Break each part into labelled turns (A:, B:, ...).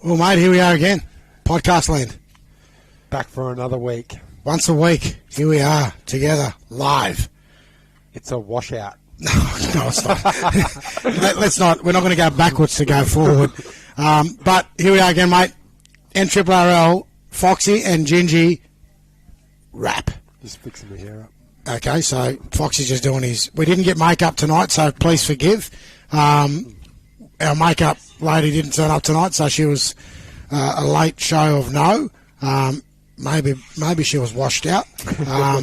A: Well, mate, here we are again. Podcast land.
B: Back for another week.
A: Once a week, here we are, together, live.
B: It's a washout.
A: No, it's not. Let's not. We're not going to go backwards to go forward. But here we are again, mate. NRRRL, Foxy and Gingy rap.
B: Just fixing the hair up.
A: Okay, so Foxy's just doing his... We didn't get makeup tonight, so please forgive. Our makeup lady didn't turn up tonight, so she was a late show of no. Maybe she was washed out.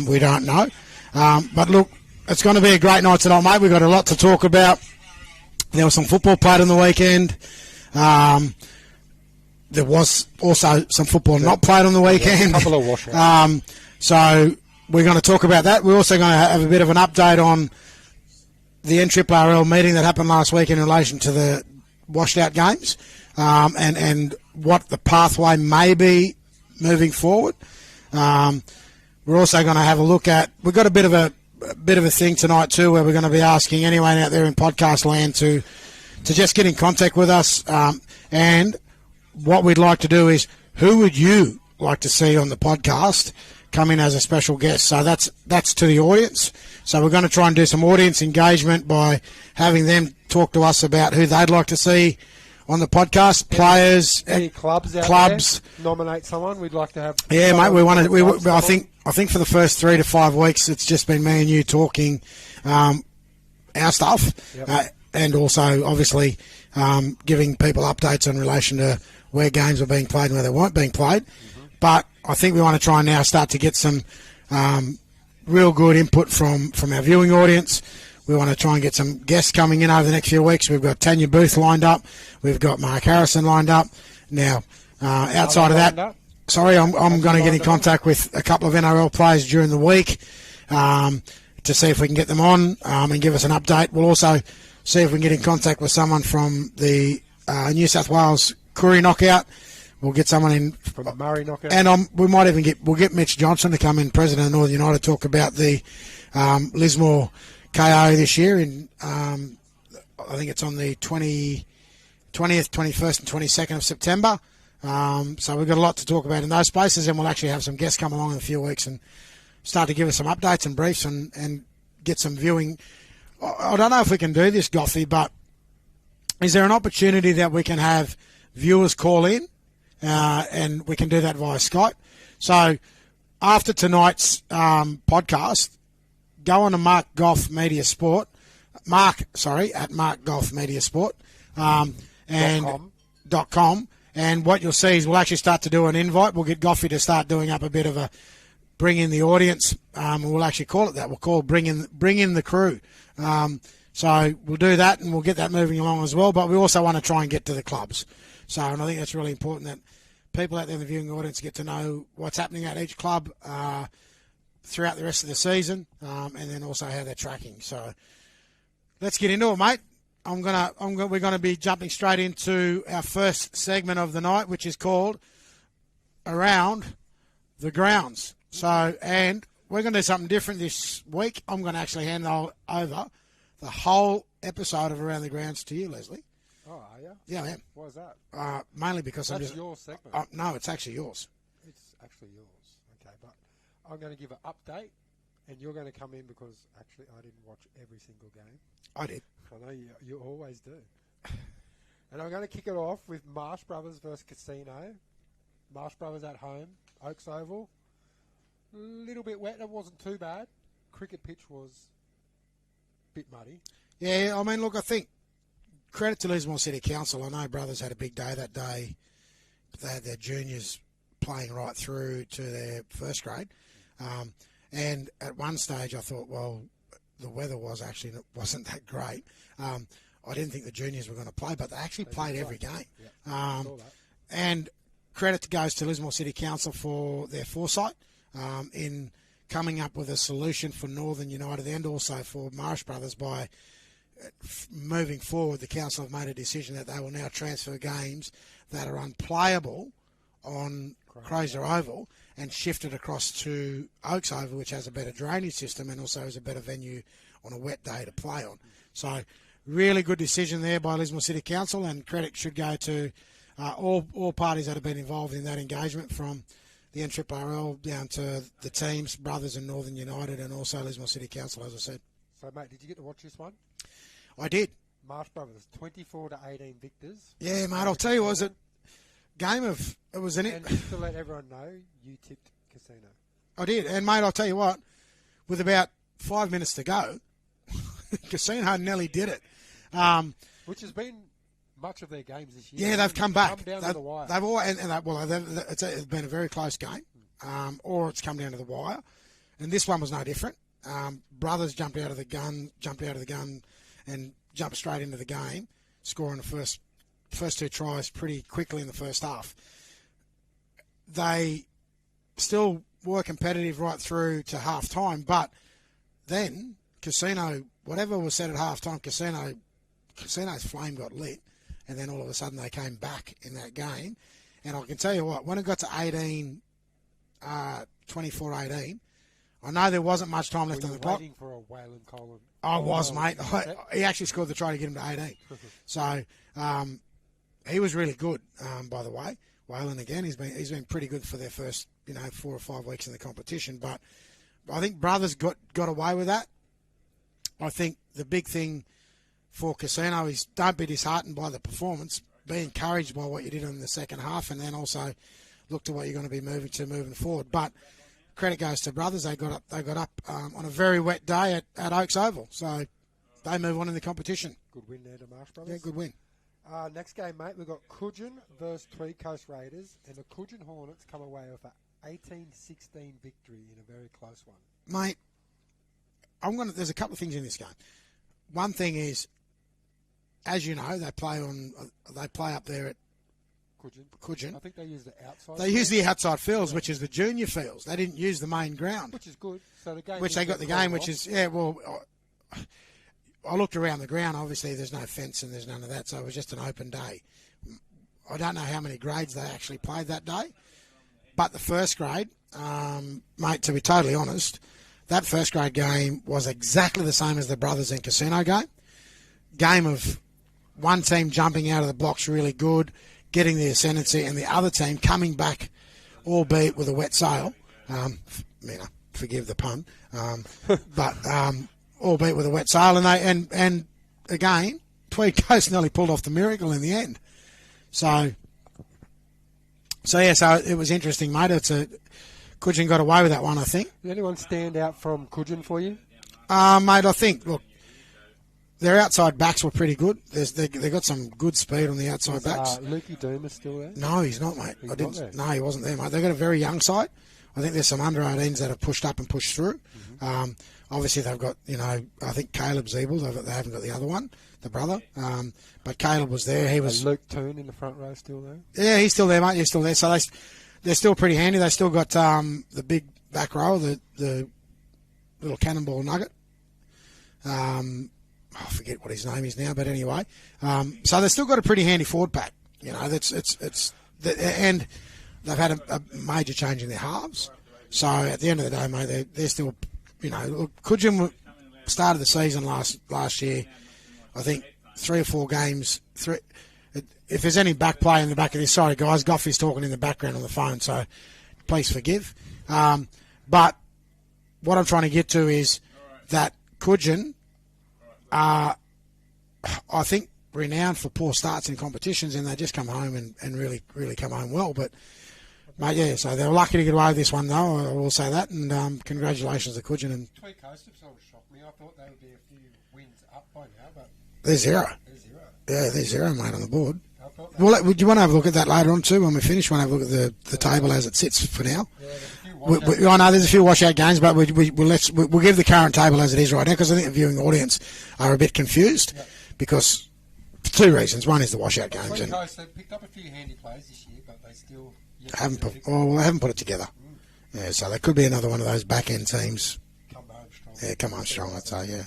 A: We don't know. But look, it's going to be a great night tonight, mate. We've got a lot to talk about. There was some football played on the weekend. There was also some football not played on the weekend.
B: A couple of washouts.
A: So we're going to talk about that. We're also going to have a bit of an update on the NRRRL meeting that happened last week in relation to the washed out games and what the pathway may be moving forward. We're also going to have a look at... We've got a bit of a thing tonight too where we're going to be asking anyone out there in podcast land to just get in contact with us. And what we'd like to do is, who would you like to see on the podcast come in as a special guest? So that's to the audience. So we're going to try and do some audience engagement by having them talk to us about who they'd like to see on the podcast. Players,
B: any clubs out there, nominate someone we'd like to have.
A: Yeah, mate. We want to. I think for the first 3 to 5 weeks, it's just been me and you talking our stuff, and also obviously giving people updates in relation to where games were being played and where they weren't being played. Mm-hmm. But I think we want to try and now start to get some real good input from our viewing audience. We want to try and get some guests coming in over the next few weeks. We've got Tanya Booth lined up. We've got Mark Harrison lined up. Now, outside of that, sorry, I'm going to get in contact with a couple of NRL players during the week to see if we can get them on and give us an update. We'll also see if we can get in contact with someone from the New South Wales Koori Knockout. We'll get someone in
B: from the Murray Knockout,
A: and we might even we'll get Mitch Johnson to come in, President of Northern United, talk about the Lismore KO this year. In I think it's on the 20th, 21st, and 22nd of September. So we've got a lot to talk about in those spaces, and we'll actually have some guests come along in a few weeks and start to give us some updates and briefs and get some viewing. I don't know if we can do this, Goffy, but is there an opportunity that we can have viewers call in? And we can do that via Skype. So after tonight's podcast, go on to Mark Goff Media Sport. At Mark Goff Media Sport. And .com. And what you'll see is we'll actually start to do an invite. We'll get Goffy to start doing up a bit of a bring in the audience. And we'll actually call it that. We'll call bring in the crew. So we'll do that and we'll get that moving along as well. But we also want to try and get to the clubs. So, and I think that's really important that people out there in the viewing audience get to know what's happening at each club throughout the rest of the season, and then also how they're tracking. So, let's get into it, mate. We're gonna be jumping straight into our first segment of the night, which is called Around the Grounds. So, and we're gonna do something different this week. I'm gonna actually hand over the whole episode of Around the Grounds to you, Leslie.
B: Oh, are you?
A: Yeah, I am.
B: Why is that?
A: Mainly because
B: That's your segment.
A: No, it's actually yours.
B: It's actually yours. Okay, but I'm going to give an update, and you're going to come in because actually I didn't watch every single game.
A: I did.
B: I know you always do. And I'm going to kick it off with Marsh Brothers versus Casino. Marsh Brothers at home, Oaks Oval. A little bit wet. It wasn't too bad. Cricket pitch was a bit muddy.
A: Yeah, I mean, look, I think credit to Lismore City Council. I know Brothers had a big day that day. They had their juniors playing right through to their first grade. And at one stage I thought, well, the weather wasn't that great. I didn't think the juniors were going to play, but they actually played every game.
B: Yeah,
A: and credit goes to Lismore City Council for their foresight in coming up with a solution for Northern United and also for Marsh Brothers by moving forward. The council have made a decision that they will now transfer games that are unplayable on Crozier Oval and shift it across to Oaks Oval, which has a better drainage system and also is a better venue on a wet day to play on. So really good decision there by Lismore City Council, and credit should go to all parties that have been involved in that engagement, from the NRRRL down to the teams, Brothers and Northern United, and also Lismore City Council, as I said.
B: So, mate, did you get to watch this one?
A: I did.
B: Marsh Brothers, 24-18 victors.
A: Yeah, mate, I'll tell you, it was a game of... It was an...
B: And just to let everyone know, you tipped Casino.
A: I did. And, mate, I'll tell you what, with about 5 minutes to go, Casino nearly did it.
B: Which has been much of their games this year.
A: Yeah, they've come back.
B: Come down to the wire.
A: They've all, it's been a very close game, or it's come down to the wire. And this one was no different. Brothers jumped out of the gun, and jumped straight into the game, scoring the first 2 tries pretty quickly in the first half. They still were competitive right through to half time, but then Casino, whatever was said at half time, Casino's flame got lit, and then all of a sudden they came back in that game. And I can tell you what, when it got to 24-18, I know there wasn't much time left on the clock.
B: Waiting for a Waylon Colin.
A: I was, mate. He actually scored the try to get him to 18. So he was really good, by the way. Waylon, again, he's been pretty good for their first 4 or 5 weeks in the competition. But I think Brothers got away with that. I think the big thing for Casino is don't be disheartened by the performance. Be encouraged by what you did in the second half, and then also look to what you're going to be moving forward. But credit goes to Brothers. They got up on a very wet day at Oaks Oval, so they move on in the competition.
B: Good win there to Marsh Brothers.
A: Yeah, good win.
B: Next game, mate, we've got Coogin versus Tweed Coast Raiders, and the Coogin Hornets come away with an 18-16 victory in a very close one.
A: Mate, there's a couple of things in this game. One thing is, as you know, they play up there at Coogin.
B: I think they use the outside.
A: They use the outside fields, which is the junior fields. They didn't use the main ground,
B: which is good. So the game,
A: which they got the game, which is I looked around the ground. Obviously, there's no fence and there's none of that, so it was just an open day. I don't know how many grades they actually played that day, but the first grade, mate, to be totally honest, that first grade game was exactly the same as the Brothers and Casino game. Game of one team jumping out of the blocks really good, getting the ascendancy, and the other team coming back, albeit with a wet sail. Forgive the pun, but albeit with a wet sail, and again, Tweed Coast nearly pulled off the miracle in the end. So it was interesting, mate. Coogin got away with that one, I think.
B: Did anyone stand out from Coogin for you?
A: Mate, I think, look, their outside backs were pretty good. They got some good speed on the outside backs.
B: Lukey Doomer's still there?
A: No, he's not, mate. No, he wasn't there, mate. They've got a very young side. I think there's some under-18s that have pushed up and pushed through. Mm-hmm. Obviously, they've got, I think Caleb Zeeble. They haven't got the other one, the brother. But Caleb was there. He was.
B: And Luke Toon in the front row still there?
A: Yeah, he's still there, mate. He's still there. So they're still pretty handy. They still got the big back row, the little cannonball nugget. I forget what his name is now, but anyway. So they've still got a pretty handy forward pack. And they've had a major change in their halves. So at the end of the day, mate, they're still, Coogin started the season last year, I think 3 or 4 games. If there's any back play in the back of this, sorry guys, Goffy's talking in the background on the phone, so please forgive. But what I'm trying to get to is that Coogin, I think, renowned for poor starts in competitions, and they just come home and really, really come home well. But, mate, yeah, so they were lucky to get away with this one, though, I will say that. And congratulations to Coogin. And
B: Tweed Coast have sort of shocked me. I thought they would be a few wins up by now, but
A: they're 0.
B: They're 0.
A: Yeah, they're 0, mate, on the board. Well, do you want to have a look at that later on, too, when we finish? Want to have a look at the table as it sits for now? Yeah, I know there's a few washout games, but we'll give the current table as it is right now, because I think the viewing audience are a bit confused because for 2 reasons. One is the washout games.
B: Tweed Coast have picked up a few handy plays this year, but they still
A: haven't put it together. Yeah, so there could be another one of those back end teams.
B: Come home strong.
A: Yeah, come home strong, I'd say. Yeah.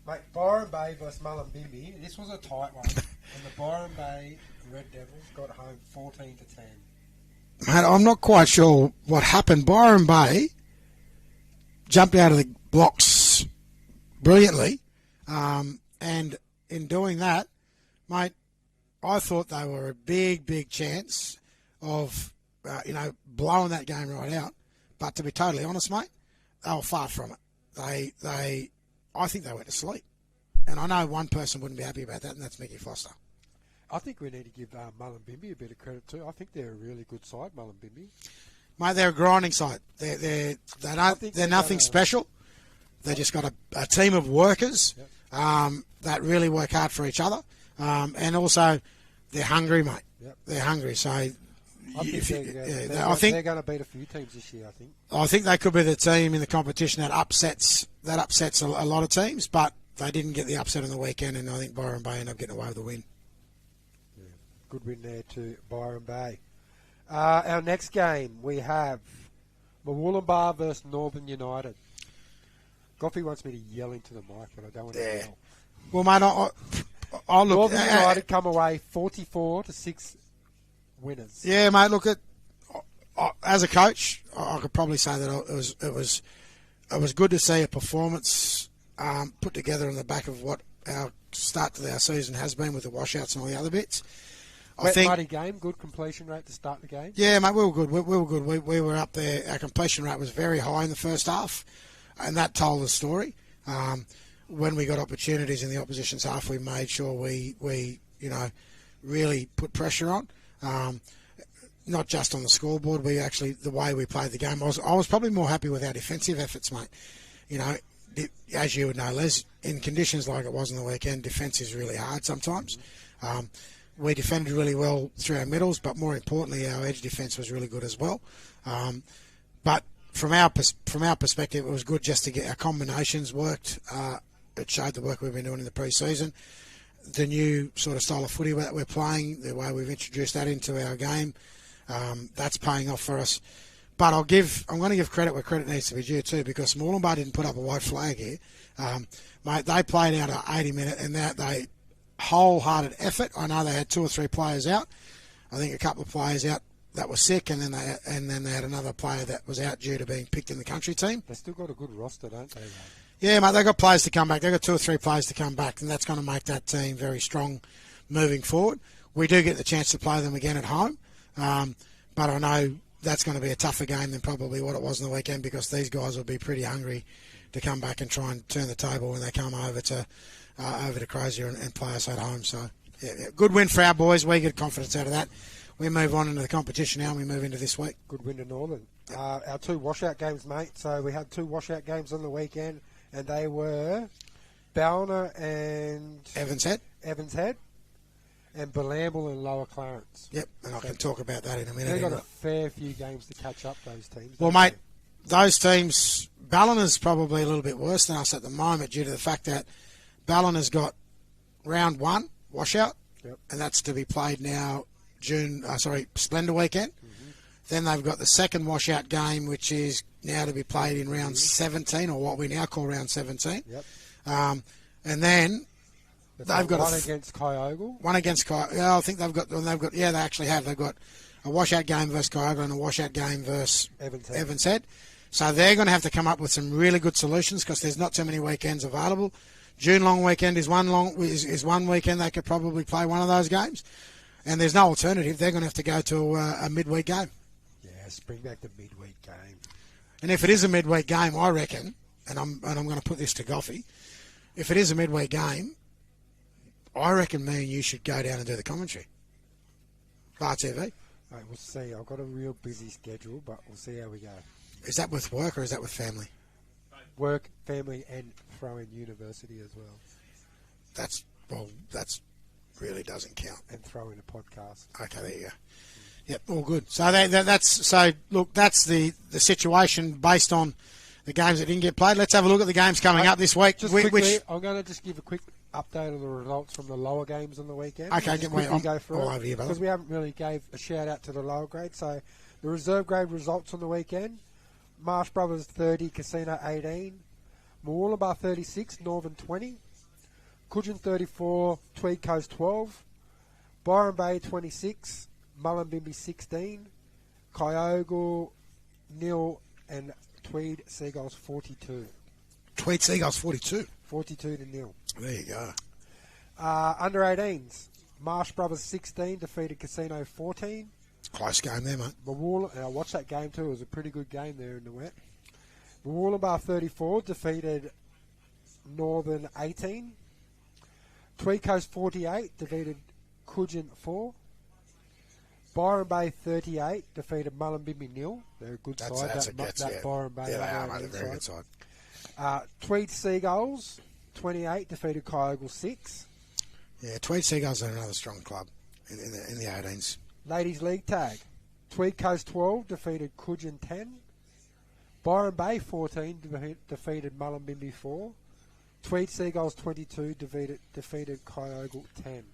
B: Mate, Byron Bay versus Mullumbimby. This was a tight one, and the Byron Bay Red Devils got home 14-10.
A: Mate, I'm not quite sure what happened. Byron Bay jumped out of the blocks brilliantly, and in doing that, mate, I thought they were a big chance of, blowing that game right out. But to be totally honest, mate, they were far from it. I think they went to sleep. And I know one person wouldn't be happy about that, and that's Mickey Foster.
B: I think we need to give Mullumbimby a bit of credit too. I think they're a really good side, Mullumbimby.
A: Mate, they're a grinding side. They're nothing special. They just got a team of workers that really work hard for each other. And also, they're hungry, mate. Yep. They're hungry. So I think
B: they're going to beat a few teams this year, I think.
A: I think they could be the team in the competition that upsets a lot of teams, but they didn't get the upset on the weekend, and I think Byron Bay ended up getting away with the win.
B: Yeah. Good win there to Byron Bay. Our next game, we have Mooloolaba versus Northern United. Goffey wants me to yell into the mic, but I don't want to yell.
A: Well, mate, I'll look.
B: Northern United come away 44-6 winners.
A: Yeah, mate. Look, as a coach, I could probably say that it was good to see a performance put together on the back of what our start to our season has been with the washouts and all the other bits.
B: Muddy game, good completion rate to start the game.
A: Yeah, mate, we were good. We were good. We were up there. Our completion rate was very high in the first half, and that told the story. When we got opportunities in the opposition's half, we made sure we really put pressure on. Not just on the scoreboard, the way we played the game. I was probably more happy with our defensive efforts, mate. As you would know, Les, in conditions like it was on the weekend, defence is really hard sometimes. We defended really well through our middles, but more importantly, our edge defence was really good as well. But from our perspective, it was good just to get our combinations worked. It showed the work we've been doing in the pre-season. The new sort of style of footy that we're playing, the way we've introduced that into our game, that's paying off for us. But I'm going to give credit where credit needs to be due too, because Mooloolaba didn't put up a white flag here. Mate, they played out an 80 minute, and they wholehearted effort. I know they had 2 or 3 players out. I think a couple of players out that were sick, and then they had another player that was out due to being picked in the country team.
B: They still got a good roster, don't they?
A: Yeah, mate, they've got players to come back. They've got 2 or 3 players to come back, and that's going to make that team very strong moving forward. We do get the chance to play them again at home, but I know that's going to be a tougher game than probably what it was on the weekend, because these guys will be pretty hungry to come back and try and turn the table when they come over to Crozier and play us at home. So, yeah, good win for our boys. We get confidence out of that. We move on into the competition now, and we move into this week.
B: Good win to Northern. Our 2 washout games, mate. So we had 2 washout games on the weekend, and they were Ballina and
A: Evans Head,
B: and Ballamble and Lower Clarence.
A: Yep, and I can talk about that in a minute.
B: They've got a fair few games to catch up, those teams.
A: Well, mate, those teams, Ballina's probably a little bit worse than us at the moment, due to the fact that Ballina's got round 1 washout, and that's to be played now Splendor weekend. Mm-hmm. Then they've got the second washout game, which is now to be played in round 17, or what we now call round 17. Yep. And then they've got
B: one against Kyogle.
A: One against Kyogle. Yeah, I think they've got. Yeah, they actually have. They've got a washout game versus Kyogle and a washout game versus Evans Head. So they're going to have to come up with some really good solutions, because there's not too many weekends available. June long weekend is one weekend they could probably play one of those games, and there's no alternative. They're going to have to go to a midweek game.
B: Yes, bring back the midweek game.
A: And if it is a midweek game, I reckon, and I'm going to put this to Goffey, if it is a midweek game, I reckon me and you should go down and do the commentary. Bar TV.
B: Right, we'll see. I've got a real busy schedule, but we'll see how we go.
A: Is that with work or is that with family?
B: Work, family, and throw in university as well.
A: That's really doesn't count.
B: And throw in a podcast.
A: Okay, there you go. Yep, all good. So that's the situation based on the games that didn't get played. Let's have a look at the games coming up this week.
B: Quickly, I'm going to just give a quick update of the results from the lower games on the weekend.
A: Okay,
B: go through
A: all over you, brother.
B: Because we haven't really gave a shout out to the lower grade. So the reserve grade results on the weekend: Marsh Brothers 30, Casino 18, Mooloolaba 36, Northern 20, Coogin 34, Tweed Coast 12, Byron Bay 26, Mullumbimby 16, Kyogle 0, and Tweed Seagulls 42.
A: Tweed Seagulls 42?
B: 42-0.
A: There you go.
B: Under 18s, Marsh Brothers 16 defeated Casino 14.
A: Close game there, mate.
B: And I watched that game too. It was a pretty good game there in the wet. Wollongbar 34 defeated Northern 18. Tweed Coast 48 defeated Coogin 4. Byron Bay 38 defeated Mullumbimby 0. They're a good side. That Byron Bay.
A: Yeah, they are, mate. They're a very good side.
B: Tweed Seagulls 28 defeated Kyogle 6.
A: Yeah, Tweed Seagulls are another strong club in the 18s.
B: Ladies League Tag. Tweed Coast 12 defeated Coogin 10. Byron Bay 14 defeated Mullumbimby 4. Tweed Seagulls 22 defeated Kyogle 10.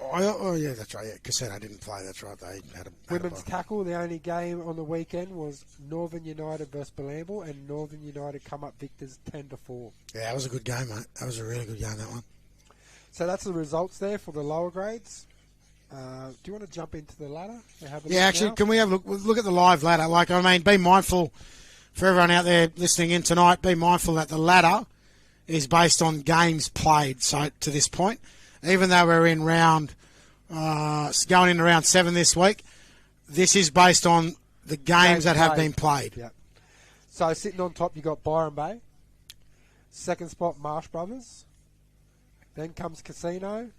A: Oh, yeah, that's right. Yeah, Casino didn't play. That's right. They had a
B: Women's tackle. The only game on the weekend was Northern United versus Belamble, and Northern United come up victors 10-4.
A: Yeah, that was a good game, mate. That was a really good game, that one.
B: So that's the results there for the lower grades. Do you want to jump into the ladder?
A: Can we have a look at the live ladder? Like, I mean, be mindful for everyone out there listening in tonight. Be mindful that the ladder is based on games played. So to this point, even though we're in going into round 7 this week, this is based on the games that have been played.
B: Yep. So sitting on top, you got Byron Bay. Second spot, Marsh Brothers. Then comes Casino,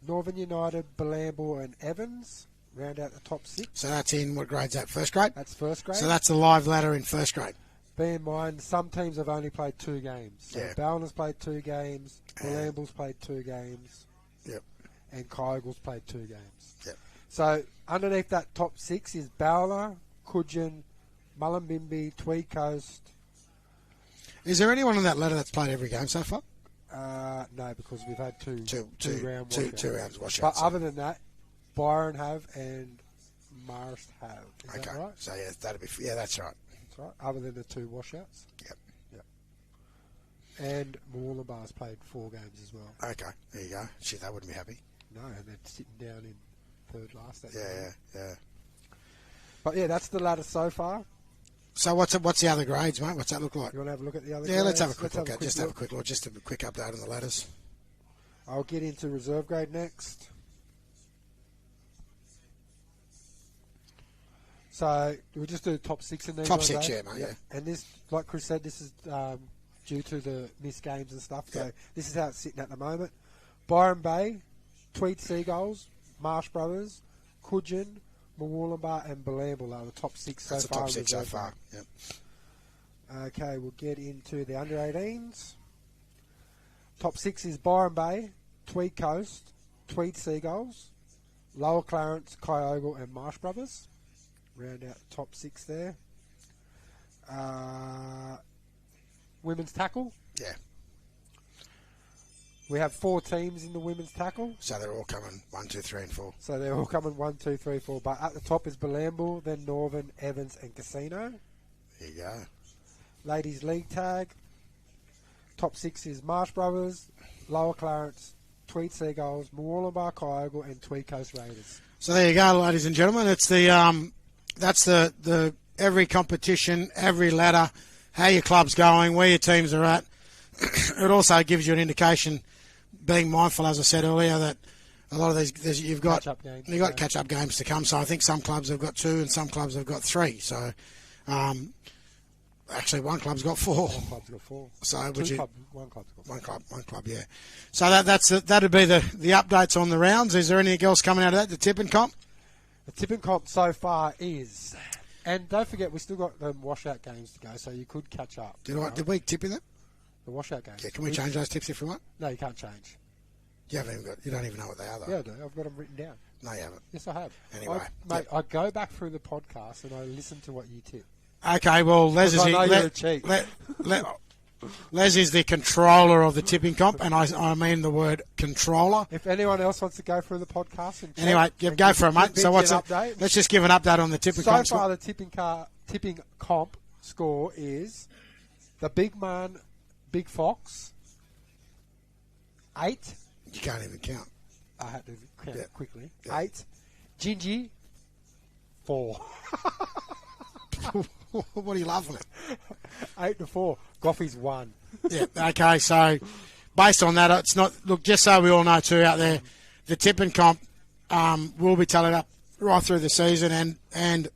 B: Northern United, Belamble and Evans. Round out the top 6.
A: So that's in what grade's that? First grade?
B: That's first grade.
A: So that's the live ladder in first grade.
B: Bear in mind, some teams have only played 2 games. So Ballina's played 2 games, Belamble's played 2 games.
A: Yep.
B: And Kyogle's played 2 games.
A: Yep.
B: So underneath that top 6 is Ballina, Coogin, Mullumbimby, Tweed Coast.
A: Is there anyone on that ladder that's played every game so far?
B: No, because we've had two
A: rounds washouts.
B: But other than that, Byron have and Marsh have. Is that right?
A: So that's right.
B: That's right. Other than the 2 washouts.
A: Yep.
B: And Wollongbar's played 4 games as well.
A: Okay, there you go. Shit, they wouldn't be happy.
B: No, and they're sitting down in third last.
A: Yeah.
B: But yeah, that's the ladder so far.
A: So what's the other grades, mate? What's that look like?
B: You want to have a look at the other grades?
A: Yeah, let's have a quick look. Just have a quick look. Just a quick update on the ladders.
B: I'll get into reserve grade next. So we'll just do the top 6 in these.
A: Top 6, yeah, mate. Yeah.
B: And this, like Chris said, this is due to the missed games and stuff. So this is how it's sitting at the moment. Byron Bay, Tweed Seagulls, Marsh Brothers, Coogin, Wollongbar and Belamble are the top 6 so far.
A: That's the top 6 so far. Yep.
B: Okay, we'll get into the under 18s. Top 6 is Byron Bay, Tweed Coast, Tweed Seagulls, Lower Clarence, Kyogle and Marsh Brothers. Round out the top 6 there. Women's tackle.
A: Yeah.
B: We have 4 teams in the women's tackle.
A: So they're all coming 1, 2, 3 and 4.
B: So they're all coming 1, 2, 3, 4. But at the top is Belamble, then Northern, Evans and Casino.
A: There you go.
B: Ladies League Tag. Top 6 is Marsh Brothers, Lower Clarence, Tweed Seagulls, Wollongbar, Kyogle and Tweed Coast Raiders.
A: So there you go, ladies and gentlemen. It's the that's the every competition, every ladder, how your club's going, where your teams are at. It also gives you an indication, being mindful, as I said earlier, that a lot of these you've got catch-up games to come. So I think some clubs have got 2 and some clubs have got 3. So actually, one club's got 4.
B: One club's got 4.
A: So
B: one club's got 4.
A: One club, yeah. So that'd be the updates on the rounds. Is there anything else coming out of that? The tipping comp.
B: The tipping comp so far is, and don't forget, we still got the washout games to go, so you could catch up.
A: Did we tip in that?
B: The washout games.
A: Yeah, can we change those tips if we want?
B: No, you can't change.
A: You don't even know what they are, though.
B: Yeah, I do. I've got them written down.
A: No, you haven't.
B: Yes, I have.
A: Anyway.
B: I go back through the podcast and I listen to what you tip.
A: Okay, well, Les is the controller of the tipping comp, and I mean the word controller.
B: If anyone else wants to go through the podcast and check,
A: anyway, go for it, mate. So let's just give an update on the tipping comp.
B: So far, the tipping comp score is the big man, Big Fox, 8.
A: You can't even count.
B: I had to count quickly. Yeah. 8. Gingy, 4.
A: What are you laughing at?
B: 8-4. Goffy's 1.
A: Yeah. Okay. So, based on that, it's not. Look, just so we all know too out there, the tipping comp will be tallied up right through the season, and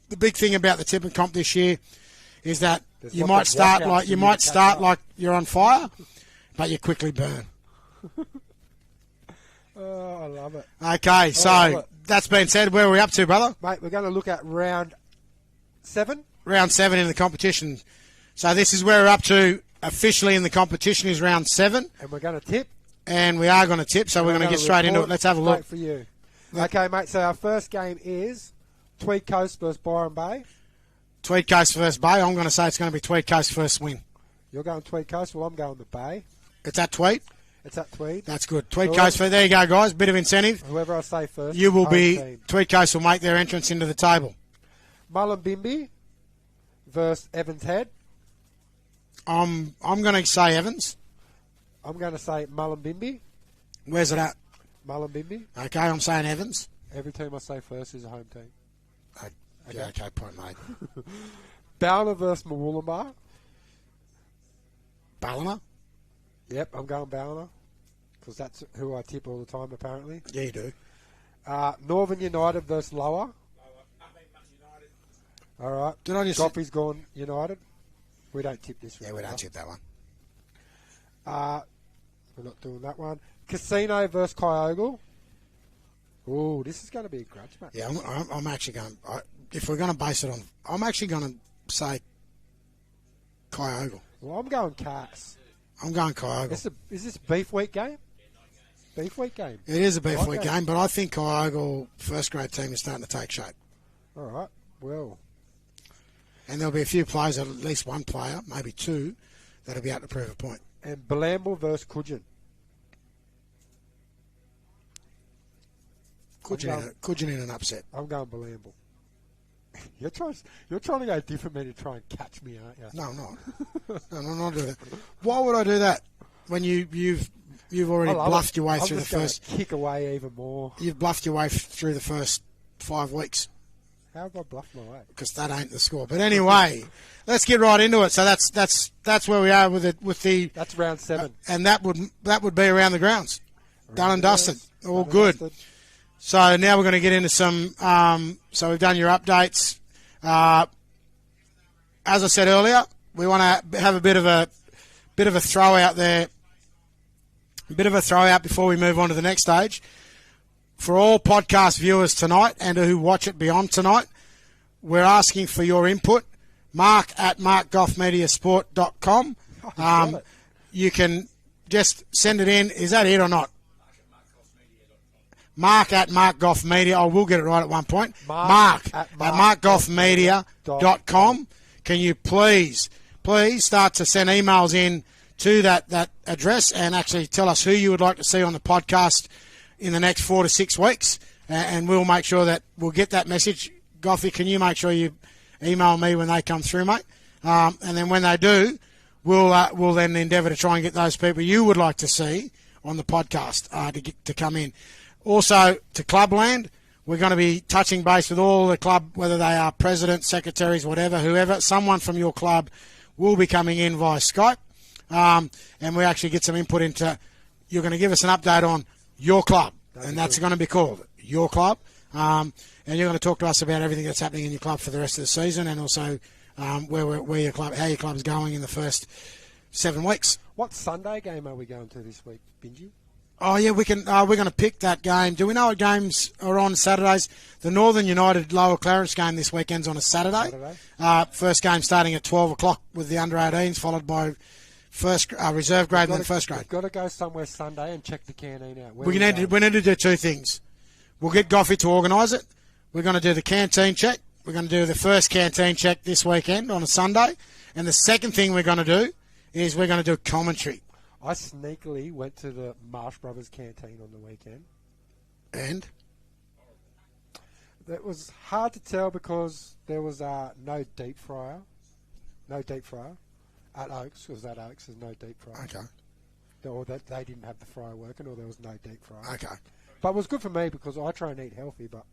A: the big thing about the tipping comp this year is that you might start like you're on fire, but you quickly burn.
B: Oh, I love it.
A: Okay, so that's been said. Where are we up to, brother?
B: Mate, we're going to look at round 7.
A: Round 7 in the competition. So this is where we're up to officially in the competition is round 7.
B: And we're going to tip.
A: And we are going to tip, so we're going to get straight into it. Let's have a look.
B: For you. Okay, mate, so our first game is Tweed Coast versus Byron Bay.
A: Tweed Coast versus Bay. I'm going to say it's going to be Tweed Coast first win.
B: You're going Tweed Coast, well, I'm going the Bay.
A: It's at Tweed?
B: It's at Tweed.
A: That's good. Tweed Coast, there you go, guys. Bit of incentive.
B: Whoever I say first.
A: You will be,
B: team.
A: Tweed Coast will make their entrance into the table.
B: Mullumbimby versus Evans Head.
A: I'm going to say Evans.
B: I'm going to say Mullumbimby.
A: Where's it at?
B: Mullumbimby.
A: Okay, I'm saying Evans.
B: Every team I say first is a home team.
A: Okay, point made.
B: Ballina versus Murwillumbah.
A: Ballina?
B: Yep, I'm going Ballina because that's who I tip all the time, apparently.
A: Yeah, you do.
B: Northern United versus Lower. All right.
A: Did I just...
B: Goffy's gone United. We don't tip this one.
A: Yeah, we don't tip that one.
B: We're not doing that one. Casino versus Kyogle. Oh, this is going to be a grudge match.
A: Yeah, I'm actually going... if we're going to base it on... I'm actually going to say Kyogle.
B: Well, I'm going Cass.
A: I'm going Kyogle.
B: Is this beef week game? Beef week game.
A: It is a beef week game, but I think Kyogle first grade team is starting to take shape.
B: All right. Well.
A: And there'll be a few players, at least one player, maybe two, that'll be able to prove a point.
B: And Blamble versus Coogin.
A: Coogin in an upset.
B: I'm going Blamble. You're trying to go different men to try and catch me, aren't you?
A: No, I'm not. No, I'm not doing that. Why would I do that when you've already bluffed your way through the first...
B: kick away even more.
A: You've bluffed your way through the first 5 weeks.
B: How have I bluffed my way?
A: Because that ain't the score. But anyway, let's get right into it. So that's where we are with it. With the
B: that's round 7,
A: and that would be around the grounds, done and dusted, all good. So now we're going to get into some. So we've done your updates. As I said earlier, we want to have a bit of a throw out there. A bit of a throw out before we move on to the next stage. For all podcast viewers tonight and who watch it beyond tonight, we're asking for your input. Mark at markgoffmediasport.com. You can just send it in. Is that it or not? Mark at markgoffmedia. I will get it right at one point. Mark at markgoffmedia.com. Can you please start to send emails in to that address and actually tell us who you would like to see on the podcast in the next 4 to 6 weeks, and we'll make sure that we'll get that message. Goffy, can you make sure you email me when they come through, mate? And then when they do, we'll then endeavour to try and get those people you would like to see on the podcast to come in. Also, to Clubland, we're going to be touching base with all the club, whether they are presidents, secretaries, whatever, whoever. Someone from your club will be coming in via Skype, and we actually get some input into. You're going to give us an update on your club, and that's going to be called Your Club. And you're going to talk to us about everything that's happening in your club for the rest of the season, and also where your club, how your club's going in the first 7 weeks.
B: What Sunday game are we going to this week, Benji?
A: Oh yeah, we can. We're going to pick that game. Do we know what games are on Saturdays? The Northern United Lower Clarence game this weekend's on a Saturday. First game starting at 12 o'clock with the under-18s, followed by first reserve grade and then first grade.
B: We've got to go somewhere Sunday and check the canteen out.
A: We need to do 2 things. We'll get Goffy to organise it. We're going to do the canteen check. We're going to do the first canteen check this weekend on a Sunday. And the second thing we're going to do is we're going to do commentary.
B: I sneakily went to the Marsh Brothers canteen on the weekend.
A: And?
B: It was hard to tell because there was no deep fryer. No deep fryer. At Oaks, because at Oaks there's no deep fryer.
A: Okay.
B: Or that they didn't have the fryer working, or there was no deep fryer.
A: Okay.
B: But it was good for me because I try and eat healthy, but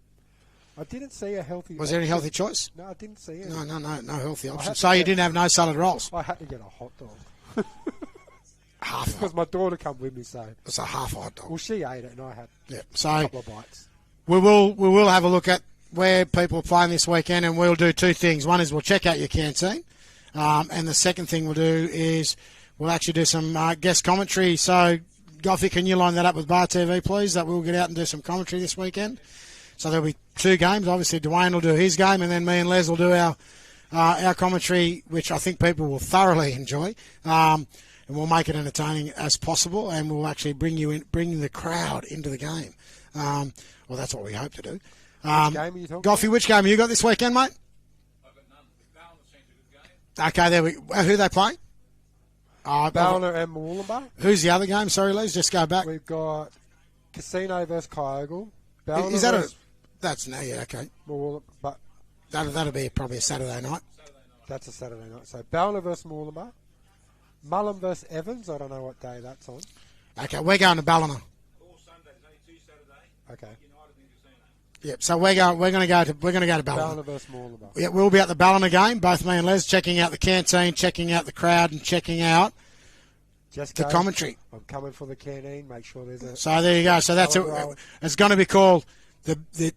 B: I didn't see a healthy...
A: Was there any healthy choice?
B: No, I didn't see it.
A: No healthy option. So you didn't have no salad rolls?
B: I had to get a hot dog.
A: half
B: Because my daughter come with me, so
A: it's a half hot dog.
B: well, she ate it and I had
A: Yeah.
B: a
A: So
B: couple of bites.
A: we will have a look at where people are playing this weekend, and we'll do two things. One is we'll check out your canteen, and the second thing we'll do is we'll actually do some guest commentary. So, Goffy, can you line that up with Bar TV, please? That we'll get out and do some commentary this weekend. So there'll be two games. Obviously, Dwayne will do his game, and then me and Les will do our commentary, which I think people will thoroughly enjoy. And we'll make it entertaining as possible, and we'll actually bring the crowd into the game. Well, that's what we hope to do.
B: Which game are you talking
A: Goffy, which game have you got this weekend, mate?
C: I've got none. Ballina seems a good game.
A: Okay, there we. Who they playing?
B: Ballina and Mooloolaba.
A: Who's the other game? Sorry, Les, just go back.
B: We've got Casino versus Kyogle. Ballina
A: Is that
B: versus
A: That's no, yeah, okay.
B: Mooloolaba, but
A: That'll be probably a Saturday night.
B: that's a Saturday night. So Ballina versus Mooloolaba. Mullen versus Evans. I don't know what day that's on.
A: Okay, we're going to Ballina.
C: All Sundays, only two Saturday.
B: Okay.
C: United and Casino.
A: Yep. So we're going to go to Ballina.
B: Ballina versus Mooloolaba.
A: Yeah, we'll be at the Ballina game. Both me and Les checking out the canteen, checking out the crowd, and checking out
B: Just
A: the
B: go.
A: commentary.
B: I'm coming for the canteen. Make sure there's a.
A: So there you go. So that's it.
B: Roll.
A: It's going to be called the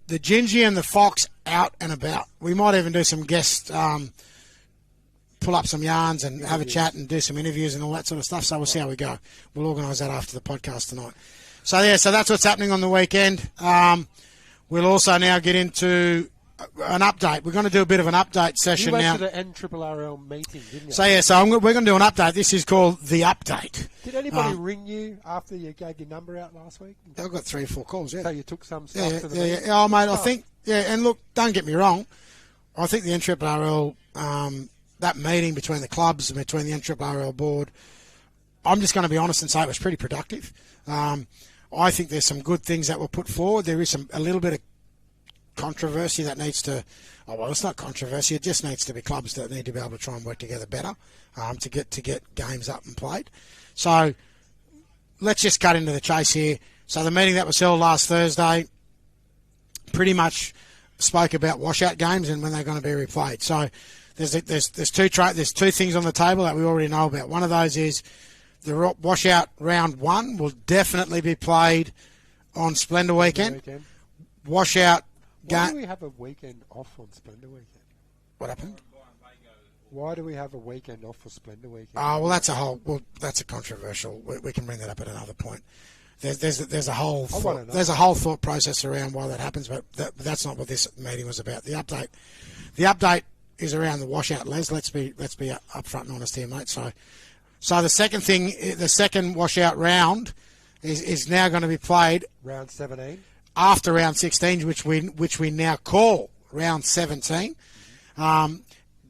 A: Gingy and the Fox Out and About. We might even do some guest, pull up some yarns and have a chat and do some interviews and all that sort of stuff. So we'll see how we go. We'll organise that after the podcast tonight. So yeah, so that's what's happening on the weekend. We'll also now get into an update. We're going to do a bit of an update session
B: You went
A: now.
B: to the NRRRL meeting, didn't you?
A: So yeah, so we're going to do an update. This is called the update.
B: Did anybody ring you after you gave your number out last week?
A: I've got 3 or 4 calls. Yeah.
B: So you took some stuff
A: Yeah,
B: to the
A: yeah,
B: meeting?
A: yeah. Oh, mate, I
B: Oh.
A: think, yeah, and look, don't get me wrong. I think the NRRRL, that meeting between the clubs and between the NRRRL board, I'm just going to be honest and say it was pretty productive. I think there's some good things that were put forward. There is a little bit of controversy that needs to, well, it's not controversy, it just needs to be clubs that need to be able to try and work together better to get games up and played. So let's just cut into the chase here. So the meeting that was held last Thursday pretty much spoke about washout games and when they're going to be replayed. So there's two things on the table that we already know about. One of those is the washout round 1 will definitely be played on Splendor weekend. Washout
B: Why do
A: game.
B: we have a weekend off on Splendor weekend?
A: What happened?
B: Why do we have a weekend off for Splendor weekend?
A: Oh, well, that's a controversial. We can bring that up at another point. There's a whole thought process around why that happens, but that's not what this meeting was about. The update is around the washout, Les. Let's be upfront and honest here, mate. So the second washout round is now going to be played
B: Round 17.
A: after round 16, which we now call round 17.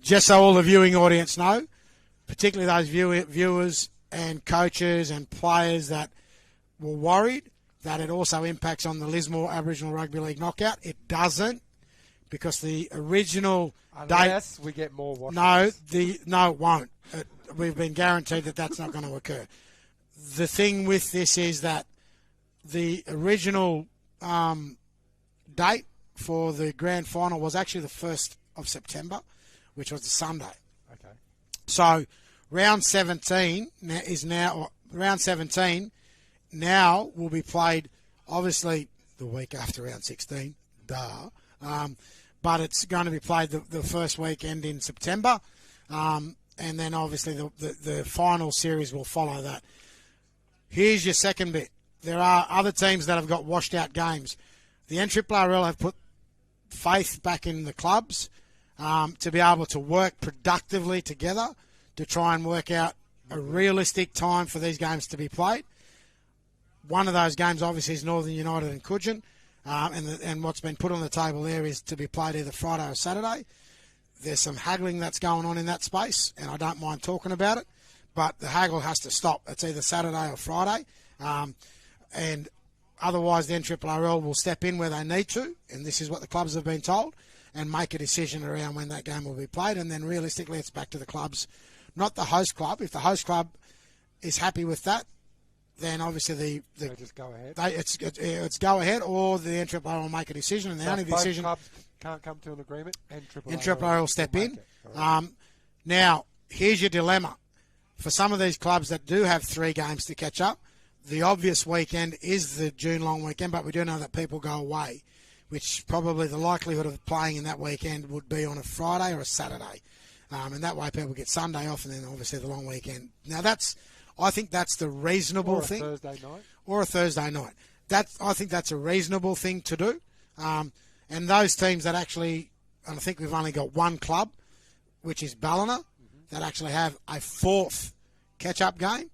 A: Just so all the viewing audience know, particularly those viewers and coaches and players that were worried that it also impacts on the Lismore Aboriginal Rugby League knockout. It doesn't, because the original
B: Unless we get more washouts.
A: no, it won't. We've been guaranteed that that's not going to occur. The thing with this is that the original date for the grand final was actually the 1st of September, which was the Sunday.
B: Okay.
A: So round 17 now will be played, obviously, the week after round 16. But it's going to be played the first weekend in September. And then obviously the final series will follow that. Here's your second bit. There are other teams that have got washed out games. The NRRRL have put faith back in the clubs to be able to work productively together to try and work out a realistic time for these games to be played. One of those games obviously is Northern United and Coogin, and what's been put on the table there is to be played either Friday or Saturday. There's some haggling that's going on in that space, and I don't mind talking about it, but the haggle has to stop. It's either Saturday or Friday, and otherwise the NRRRL will step in where they need to, and this is what the clubs have been told, and make a decision around when that game will be played, and then realistically it's back to the clubs, not the host club. If the host club is happy with that, then obviously
B: They just go ahead.
A: it's go ahead, or the NRRRL will make a decision, and the
B: So
A: only
B: if both
A: decision
B: clubs can't come to an agreement,
A: NRRRL will step in.
B: All right.
A: Now, here's your dilemma. for some of these clubs that do have 3 games to catch up, the obvious weekend is the June long weekend, but we do know that people go away, which probably the likelihood of playing in that weekend would be on a Friday or a Saturday. And that way people get Sunday off and then obviously the long weekend. Now I think that's the reasonable thing.
B: Or a Thursday night.
A: Or a Thursday night. I think that's a reasonable thing to do. And those teams that actually, and I think we've only got one club, which is Ballina, that actually have a 4th catch-up game.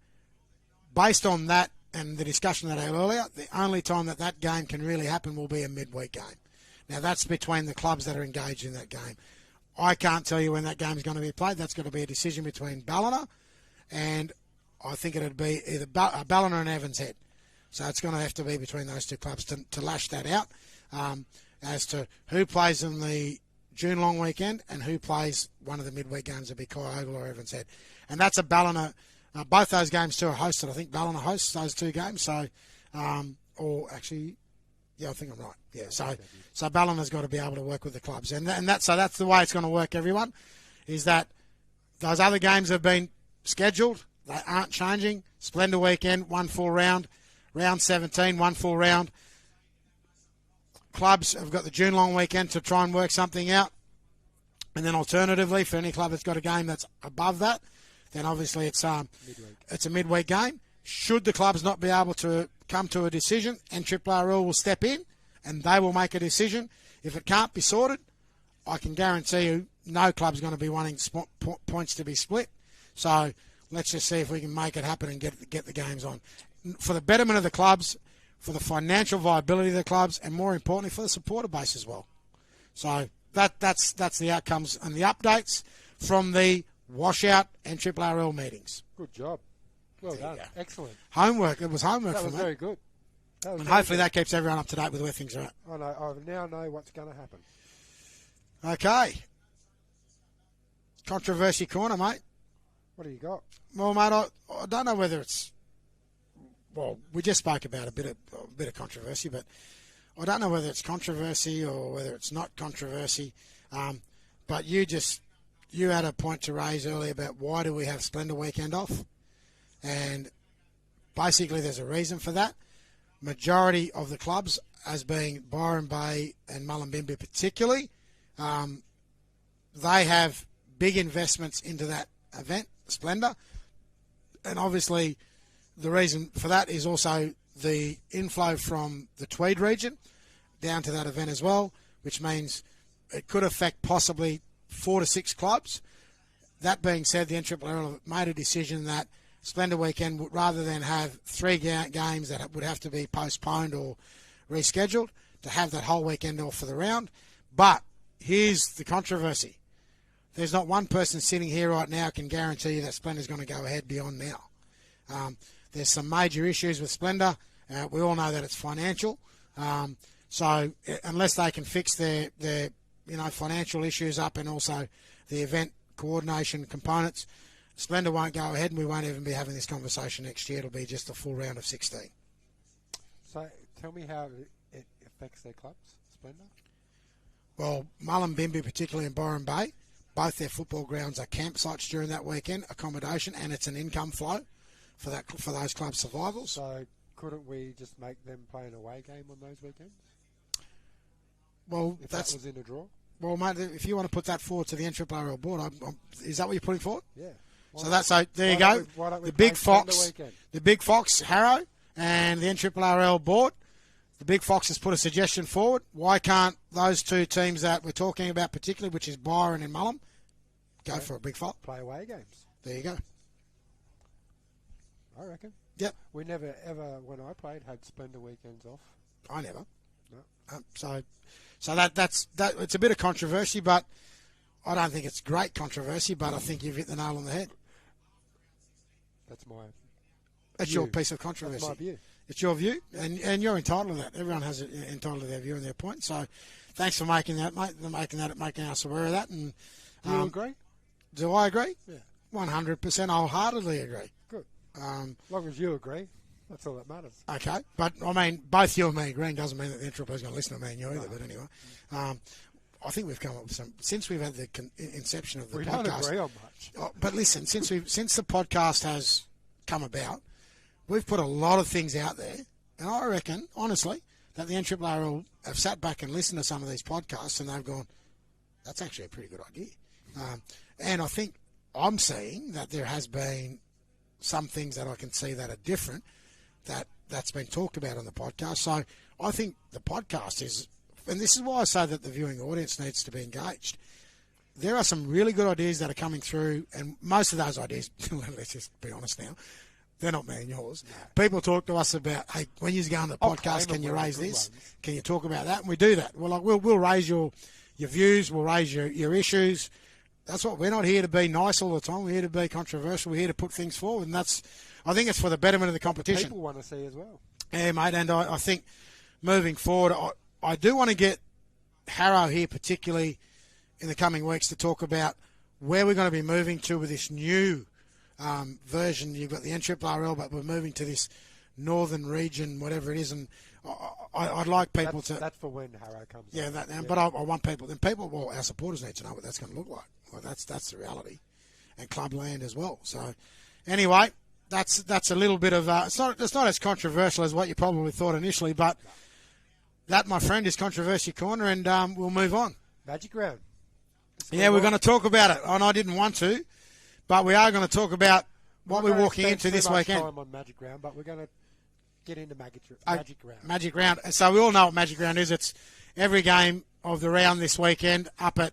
A: Based on that and the discussion that I had earlier, the only time that game can really happen will be a midweek game. Now, that's between the clubs that are engaged in that game. I can't tell you when that game is going to be played. That's going to be a decision between Ballina and I think it would be either Ballina and Evans Head. So it's going to have to be between those 2 clubs to lash that out as to who plays in the June long weekend and who plays one of the midweek games at Kyogle or Evans Head. And that's a Ballina. Both those games too are hosted. I think Ballina hosts those 2 games. So, or actually, yeah, I think I'm right. Yeah. So Ballina's got to be able to work with the clubs, and that's the way it's going to work. Everyone, is that those other games have been scheduled. They aren't changing. Splendor weekend, 1 full round. Round 17, 1 full round. Clubs have got the June long weekend to try and work something out. And then alternatively, for any club that's got a game that's above that, then obviously it's a midweek game. Should the clubs not be able to come to a decision, NRRRL will step in and they will make a decision. If it can't be sorted, I can guarantee you no club's going to be wanting points to be split. So let's just see if we can make it happen and get the games on. For the betterment of the clubs, for the financial viability of the clubs, and more importantly, for the supporter base as well. So that's the outcomes and the updates from the washout NRRRL meetings.
B: Good job. Well done. Excellent.
A: Homework. It was homework for me.
B: That was very good.
A: And hopefully that keeps everyone up to date with where things are at.
B: I now know what's going to happen.
A: Okay. Controversy corner, mate.
B: What do you got?
A: Well, mate, I don't know whether it's... Well, we just spoke about a bit of controversy, but I don't know whether it's controversy or whether it's not controversy. But you had a point to raise earlier about why do we have Splendor weekend off? And basically there's a reason for that. Majority of the clubs, as being Byron Bay and Mullumbimby particularly, they have big investments into that event, Splendor. And obviously the reason for that is also the inflow from the Tweed region down to that event as well, which means it could affect possibly 4 to 6 clubs. That being said, the NRRRL have made a decision that Splendor weekend, rather than have 3 games that would have to be postponed or rescheduled, to have that whole weekend off for the round. But here's the controversy. There's not one person sitting here right now can guarantee you that Splendor's going to go ahead beyond now. There's some major issues with Splendor. We all know that it's financial. So unless they can fix their financial issues up and also the event coordination components, Splendor won't go ahead and we won't even be having this conversation next year. It'll be just a full round of 16.
B: So tell me how it affects their clubs, Splendor?
A: Well, Mullumbimby, particularly in Byron Bay, both their football grounds are campsites during that weekend, accommodation, and it's an income flow for those club survivals.
B: So couldn't we just make them play an away game on those weekends?
A: Well,
B: if that was in a draw?
A: Well, mate, if you want to put that forward to the NRRRL board, is that what you're putting forward?
B: Yeah.
A: There you go. The Big Fox, Harrow, and the NRRRL board. The Big Fox has put a suggestion forward. Why can't those 2 teams that we're talking about particularly, which is Byron and Mullum, go for a Big Fox?
B: Play away games.
A: There you go.
B: I reckon.
A: Yep.
B: We never, ever, when I played, had Splendor weekends off.
A: I never.
B: No.
A: So that's it's a bit of controversy, but I don't think it's great controversy, but I think you've hit the nail on the head.
B: That's my
A: That's
B: view.
A: your piece of controversy.
B: That's my view.
A: It's your view, and you're entitled to that. Everyone has entitled to their view and their point. So thanks for making that, mate, making us aware of that. And
B: do you agree?
A: Do I agree?
B: Yeah.
A: 100%. I wholeheartedly agree.
B: Good. As long as you agree, that's all that matters.
A: Okay. But, I mean, both you and me agreeing doesn't mean that the NRRRL is going to listen to me and you either. But anyway, I think we've come up with some since we've had the inception of the
B: We
A: podcast.
B: don't agree on much.
A: But listen, since the podcast has come about, we've put a lot of things out there, and I reckon, honestly, that the NRRRL have sat back and listened to some of these podcasts, and they've gone, "That's actually a pretty good idea." And I think I'm seeing that there has been some things that I can see that are different that's been talked about on the podcast. So I think the podcast is, and this is why I say that the viewing audience needs to be engaged. There are some really good ideas that are coming through, and most of those ideas, let's just be honest now, they're not me and yours. No. People talk to us about, hey, when you go on the podcast, can you raise this? Ones. Can you talk about that? And we do that. We'll raise your views, we'll raise your issues. That's what we're not here to be nice all the time. We're here to be controversial. We're here to put things forward, and I think it's for the betterment of the competition.
B: People want to see as well.
A: Yeah, mate, and I think moving forward, I do want to get Harrow here, particularly in the coming weeks, to talk about where we're going to be moving to with this new version. You've got the NRRRL, but we're moving to this northern region, whatever it is, and I'd like people to...
B: That's for when Harrow comes.
A: Yeah, but I want people, our supporters need to know what that's going to look like. Well, that's the reality, and Clubland as well. So, anyway, that's a little bit of it's not as controversial as what you probably thought initially, but that, my friend, is Controversy Corner, and we'll move on.
B: Magic Round.
A: Yeah, we're going to talk about it, and I didn't want to, but we are going to talk about what we're walking into this weekend.
B: Time on Magic Round, but we're going to get into Magic Round.
A: Magic Round. So we all know what Magic Round is. It's every game of the round this weekend up at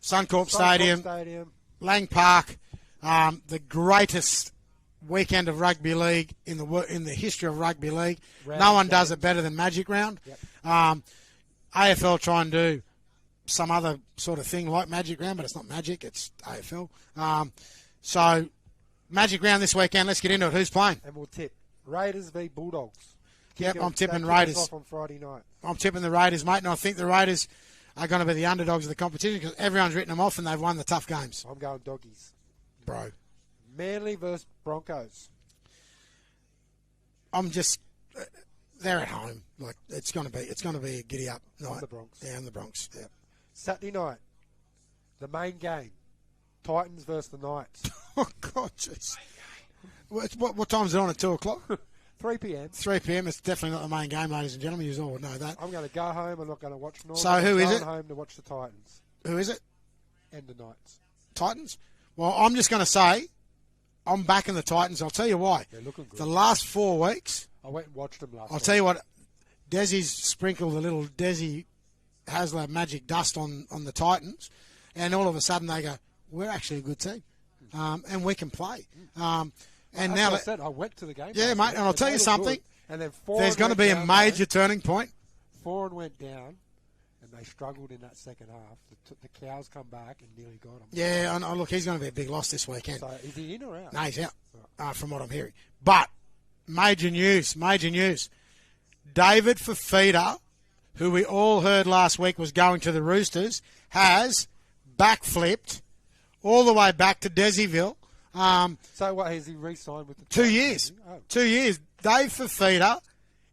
A: Suncorp Stadium, Lang Park, the greatest weekend of rugby league in the history of rugby league. No one does it better than Magic Round. Yep. AFL try and do some other sort of thing like Magic Round, but it's not Magic, it's AFL. So Magic Round this weekend. Let's get into it. Who's playing?
B: And we'll tip Raiders v Bulldogs.
A: Yep, I'm tipping Raiders.
B: Off on Friday night.
A: I'm tipping the Raiders, mate, and I think the Raiders are going to be the underdogs of the competition because everyone's written them off and they've won the tough games.
B: I'm going doggies.
A: Bro.
B: Manly versus Broncos.
A: I'm just they're at home. Like it's going to be a giddy up night.
B: On the Bronx.
A: Yeah, on the Bronx. Yeah.
B: Saturday night, the main game, Titans versus the Knights.
A: Oh God, jeez. What time is it on at 2:00?
B: 3 p.m.
A: 3 p.m. It's definitely not the main game, ladies and gentlemen. You all would know that.
B: I'm going to go home. I'm not going to watch North.
A: So who is it?
B: I'm going home to watch the Titans.
A: Who is it?
B: And the Knights.
A: Titans. Well, I'm just going to say, I'm backing the Titans. I'll tell you why.
B: They're looking good.
A: The last 4 weeks.
B: I went and watched them last.
A: I'll tell you what. Desi's sprinkled a little Desi Hasler magic dust on the Titans, and all of a sudden they go, "We're actually a good team, and we can play." And
B: as
A: now
B: I said, I went to the game.
A: Yeah, mate, and I'll tell you something.
B: And then
A: there's going to be a major turning point.
B: Foreign went down, and they struggled in that second half. The Cows come back and nearly got them.
A: Yeah, and look, he's going to be a big loss this weekend.
B: So is he in or out?
A: No, he's out, from what I'm hearing. But major news. David Fafita, who we all heard last week was going to the Roosters, has backflipped all the way back to Desiville.
B: So what, has he re-signed with the
A: 2 years?
B: Oh.
A: 2 years. Dave Fafita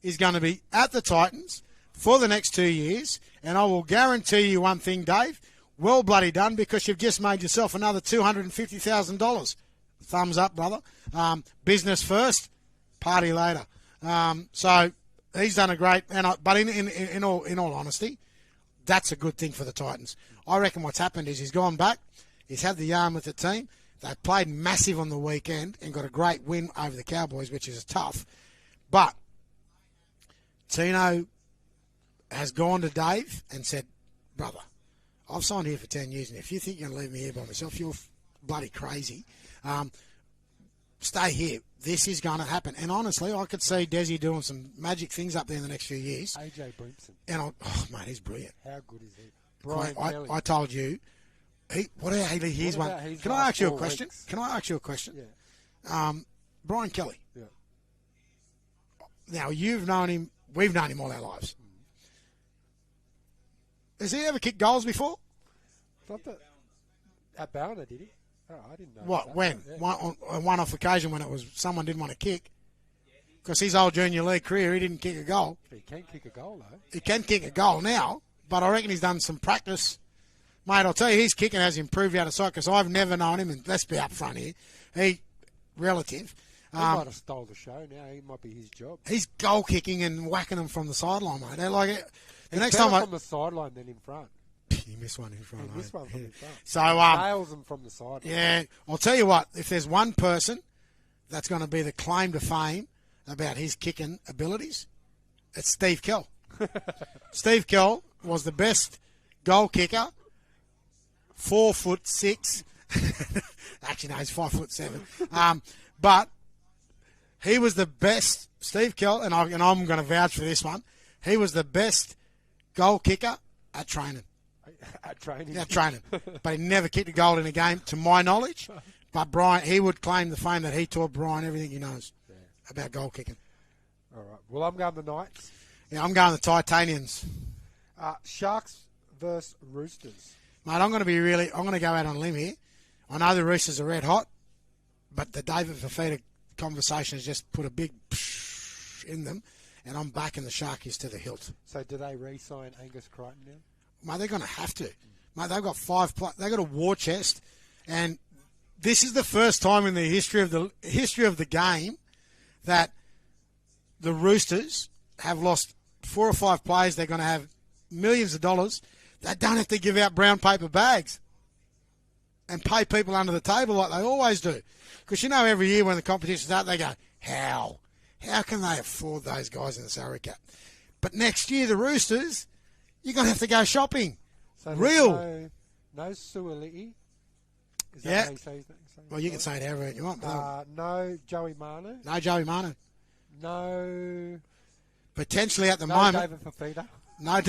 A: is going to be at the Titans for the next 2 years, and I will guarantee you one thing, Dave. Well bloody done, because you've just made yourself another $250,000. Thumbs up, brother. Business first, party later. So he's done a great. But in all honesty, that's a good thing for the Titans. I reckon what's happened is he's gone back. He's had the yarn with the team. They played massive on the weekend and got a great win over the Cowboys, which is tough. But Tino has gone to Dave and said, "Brother, I've signed here for 10 years, and if you think you're going to leave me here by myself, you're bloody crazy. Stay here. This is going to happen." And honestly, I could see Desi doing some magic things up there in the next few years.
B: AJ Brimson.
A: And mate, he's brilliant.
B: How good is he? Brian Kelly.
A: I told you. Here's one. Can I ask you a question?
B: Yeah.
A: Brian Kelly.
B: Yeah.
A: Now, you've known him. We've known him all our lives. Has he ever kicked goals before?
B: At Ballina, did he? Oh, I didn't know.
A: What?
B: That.
A: When?
B: Yeah.
A: On one-off occasion when it was someone didn't want to kick. Because his old junior league career, he didn't kick a goal.
B: He can kick a goal, though.
A: He can kick a goal now. but I reckon he's done some practice. Mate, I'll tell you, his kicking has improved out of sight because I've never known him, and let's be up front here. Relative.
B: He might have stole the show now. He might be his job.
A: He's goal kicking and whacking them from the sideline, mate. They're like it. The
B: He's
A: next
B: better
A: time
B: from the sideline than in front.
A: He missed one in front.
B: He missed one from in front.
A: So,
B: nails them from the sideline.
A: yeah, I'll tell you what. If there's one person that's going to be the claim to fame about his kicking abilities, it's Steve Kell. Steve Kell was the best goal kicker, 4'6". Actually, no, he's 5'7". But he was the best. Steve Kell, and I'm going to vouch for this one. He was the best goal kicker at training.
B: At training.
A: Yeah, training. But he never kicked a goal in a game, to my knowledge. But Brian, he would claim the fame that he taught Brian everything he knows about goal kicking.
B: All right. Well, I'm going the Knights.
A: Yeah, I'm going the Titanians.
B: Sharks versus Roosters.
A: Mate, I'm going to go out on a limb here. I know the Roosters are red hot, but the David Fafita conversation has just put a big psh in them, and I'm backing the Sharkies to the hilt.
B: So do they re-sign Angus Crichton now?
A: Mate, they're going to have to. Mate, they've got they've got a war chest, and this is the first time in the history of the game that the Roosters have lost 4 or 5 players. They're going to have millions of dollars. They don't have to give out brown paper bags and pay people under the table like they always do. Because, every year when the competition's out, they go, how? How can they afford those guys in the salary cap? But next year, the Roosters, you're going to have to go shopping.
B: So
A: Real.
B: No Suoliti. Is that
A: Yeah.
B: how you say his name?
A: Well, you can say it however you want.
B: No Joey Manu.
A: No Joey Manu.
B: No.
A: Potentially at the
B: No
A: moment.
B: David Fafita.
A: No.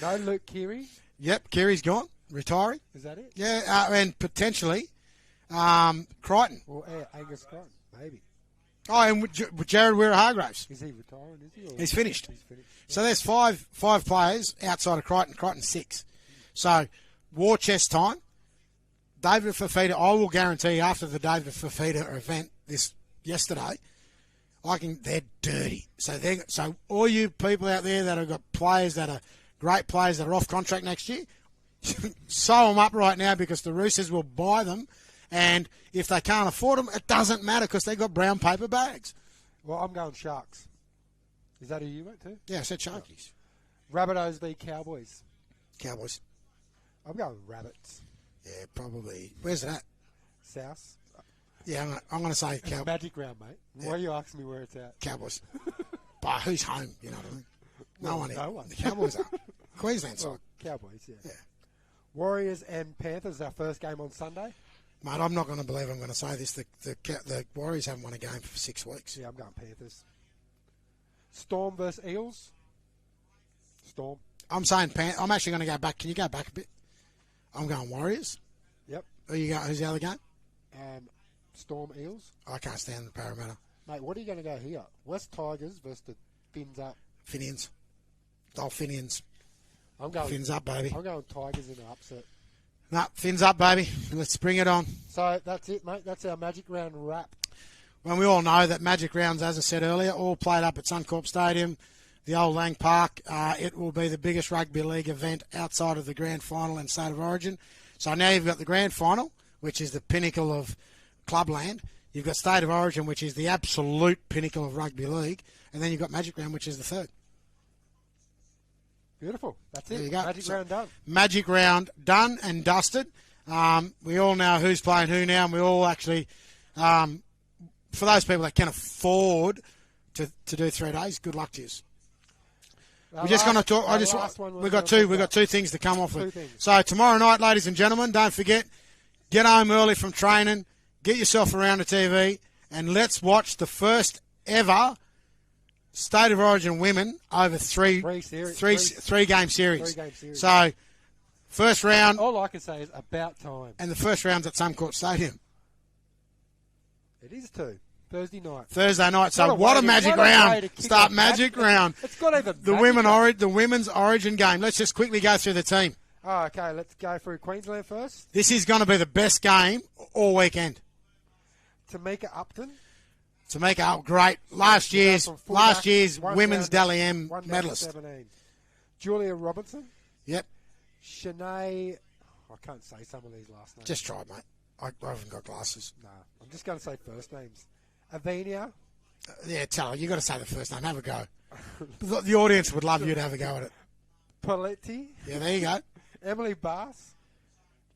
B: No Luke Keary.
A: Yep, Kerry's gone. Retiring.
B: Is that it?
A: Yeah, and potentially Crichton.
B: Or Angus Crichton, maybe.
A: Oh, and with Jared Weir-Hargraves.
B: Is he retiring? Is he? Or
A: He's finished.
B: He's finished.
A: So there's five players outside of Crichton. Crichton's 6. So war chest time. David Fafita, I will guarantee after the David Fafita event yesterday, they're dirty. So all you people out there that have got players that are great players that are off contract next year, sew them up right now because the Roosters will buy them. And if they can't afford them, it doesn't matter because they've got brown paper bags.
B: Well, I'm going Sharks. Is that who you went to?
A: Yeah, I said Sharkies.
B: Rabbitohs v Cowboys.
A: Cowboys.
B: I'm going Rabbits.
A: Yeah, probably. Where's that?
B: South.
A: Yeah, I'm going to say
B: It's Magic Round, mate. Why are you asking me where it's at?
A: Cowboys. But who's home? You know what I mean? No one.
B: No one.
A: The Cowboys are. Queensland side.
B: Well, Cowboys, yeah.
A: Yeah.
B: Warriors and Panthers, our first game on Sunday.
A: Mate, I'm not going to believe I'm going to say this. The Warriors haven't won a game for 6 weeks.
B: Yeah, I'm going Panthers. Storm versus Eels. Storm.
A: I'm saying I'm actually going to go back. Can you go back a bit? I'm going Warriors.
B: Yep.
A: Who's the other game?
B: Storm Eels.
A: I can't stand the Parramatta.
B: Mate, what are you going to go here? West Tigers versus the Fins Up.
A: Finians. Dolphinians.
B: I'm going
A: Fins up, baby.
B: I'm going Tigers in an upset.
A: No, fins up, baby. Let's bring it on.
B: So that's it, mate. That's our Magic Round wrap.
A: Well, we all know that Magic Rounds, as I said earlier, all played up at Suncorp Stadium, the old Lang Park. It will be the biggest rugby league event outside of the grand final and State of Origin. So now you've got the grand final, which is the pinnacle of clubland. You've got State of Origin, which is the absolute pinnacle of rugby league. And then you've got Magic Round, which is the third.
B: Beautiful. That's
A: There
B: it.
A: you go.
B: Magic Round done.
A: Magic Round done and dusted. We all know who's playing who now, and we all actually, for those people that can afford to do 3 days, good luck to you. We're just going to talk. We've got two things to come off with. So tomorrow night, ladies and gentlemen, don't forget, get home early from training, get yourself around the TV, and let's watch the first ever State of Origin women over three game series.
B: 3 game series.
A: So, first round.
B: All I can say is about time.
A: And the first round's at Suncorp Stadium.
B: It is too. Thursday
A: night. So what a magic round. Start magic round.
B: It's got even
A: the women's Origin game. Let's just quickly go through the team.
B: Oh, okay, let's go through Queensland first.
A: This is going to be the best game all weekend.
B: Tamika Upton.
A: Great. Last year's women's Dally M medalist.
B: Julia Robinson.
A: Yep.
B: Shanae. I can't say some of these last names.
A: Just try, mate. I haven't got glasses.
B: No, I'm just going to say first names. Avenia.
A: Yeah, tell her. You got to say the first name. Have a go. The audience would love you to have a go at it.
B: Paletti.
A: Yeah, there you go.
B: Emily Bass.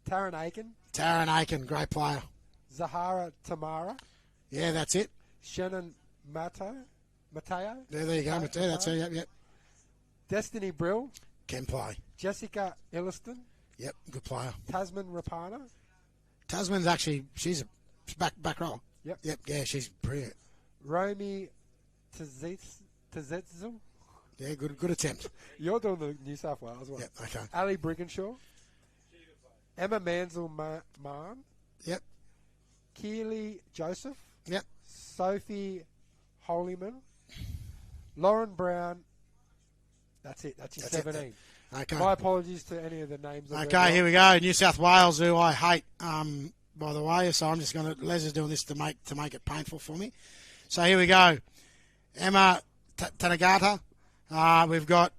B: Taryn Aiken.
A: Taryn Aiken, great player.
B: Zahara Tamara.
A: Yeah, that's it.
B: Shannon Mateo.
A: There you go. Mateo, that's her. Yep.
B: Destiny Brill.
A: Can play.
B: Jessica Illiston.
A: Yep, good player.
B: Tasman Rapana.
A: Tasman's actually, she's a back row.
B: Yep.
A: Yeah, she's brilliant.
B: Romy Tazetzel.
A: Yeah, good attempt.
B: You're doing the New South Wales one.
A: Yep, okay.
B: Ali Brigginshaw. Emma Mansell Mann.
A: Yep.
B: Keely Joseph.
A: Yep.
B: Sophie Holyman. Lauren Brown. That's it. That's your 17.
A: Okay.
B: My apologies to any of the names.
A: Okay, here we go. New South Wales, who I hate, by the way. So I'm just going to. Les is doing this to make it painful for me. So here we go. Emma Tanagata. We've got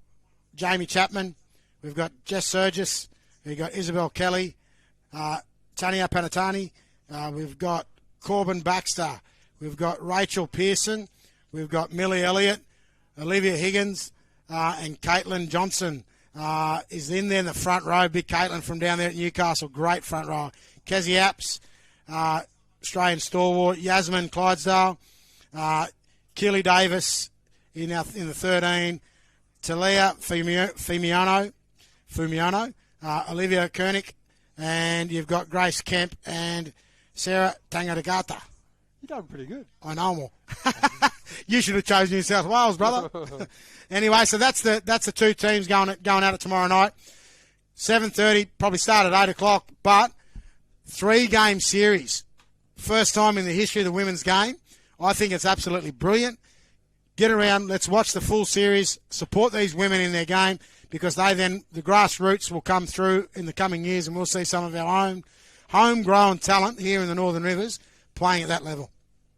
A: Jamie Chapman. We've got Jess Surgis. We've got Isabel Kelly. Tania Panatani. We've got Corbin Baxter. We've got Rachel Pearson. We've got Millie Elliott, Olivia Higgins, and Caitlin Johnson is in there in the front row. Big Caitlin from down there at Newcastle. Great front row. Kezzy Apps, Australian stalwart. Yasmin Clydesdale. Keely Davis in the 13. Talia Fumiano. Olivia Koenig. And you've got Grace Kemp and Sarah Tangatagata.
B: You're doing pretty good.
A: I know more. You should have chosen New South Wales, brother. Anyway, so that's the two teams going at it tomorrow night. 7:30, probably start at 8 o'clock, but 3-game series. First time in the history of the women's game. I think it's absolutely brilliant. Get around, let's watch the full series, support these women in their game, because the grassroots will come through in the coming years, and we'll see some of our own homegrown talent here in the Northern Rivers playing at that level.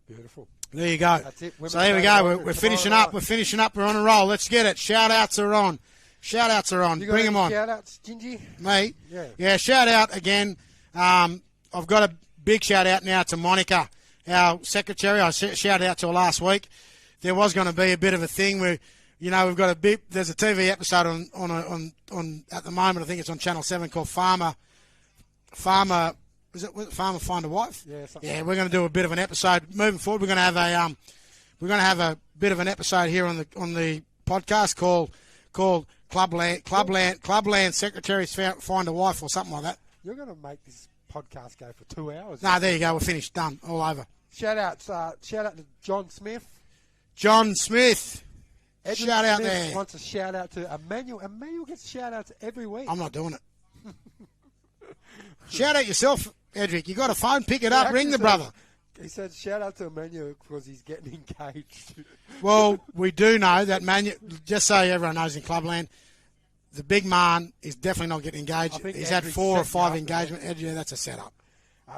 B: Beautiful.
A: There you go.
B: That's it.
A: So here we go. We're finishing up. We're finishing up. We're on a roll. Let's get it. Shout-outs are on. Shout-outs are on. Bring them on.
B: Shout-outs, Gingy?
A: Me?
B: Yeah.
A: Shout-out again. I've got a big shout-out now to Monica, our secretary. I shouted out to her last week. There was going to be a bit of a thing where, we've got there's a TV episode on at the moment, I think it's on Channel 7, called Farmer, is it Farmer Find a Wife?
B: Yeah,
A: we're going to do a bit of an episode moving forward. We're going to have a bit of an episode here on the podcast called Clubland Secretaries Find a Wife or something like that.
B: You're going to make this podcast go for 2 hours.
A: No, there you go. We're finished. Done. All over.
B: Shout out to John Smith.
A: John Smith.
B: Edwin
A: shout out
B: Smith
A: there.
B: Wants a shout out to Emmanuel. Emmanuel gets shout outs every week.
A: I'm not doing it. Shout out yourself, Edric. You got a phone? Pick it up. Ring the brother.
B: He said shout out to Emmanuel because he's getting engaged.
A: Well, we do know that just so everyone knows in Clubland, the big man is definitely not getting engaged. He's had 4 or 5 engagements. Yeah, that's a setup.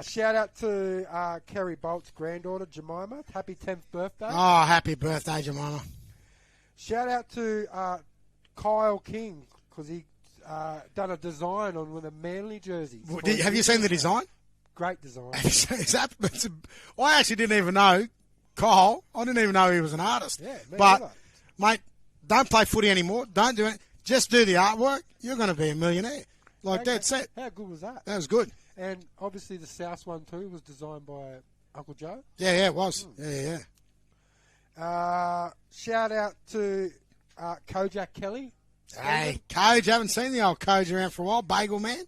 B: Shout out to Kerry Bolt's granddaughter, Jemima. Happy 10th birthday.
A: Oh, happy birthday, Jemima.
B: Shout out to Kyle King because he done a design on one of the Manly jerseys.
A: Have you seen the design?
B: Great design.
A: I actually didn't even know Kyle. I didn't even know he was an artist.
B: Yeah,
A: but, mate, don't play footy anymore. Don't do it. Just do the artwork. You're going to be a millionaire. That's it.
B: How good was that?
A: That was good.
B: And obviously the South one too was designed by Uncle Joe.
A: Yeah, it was. Yeah.
B: Shout out to Kojak Kelly.
A: Hey, Coj, haven't seen the old Coj around for a while. Bagel man.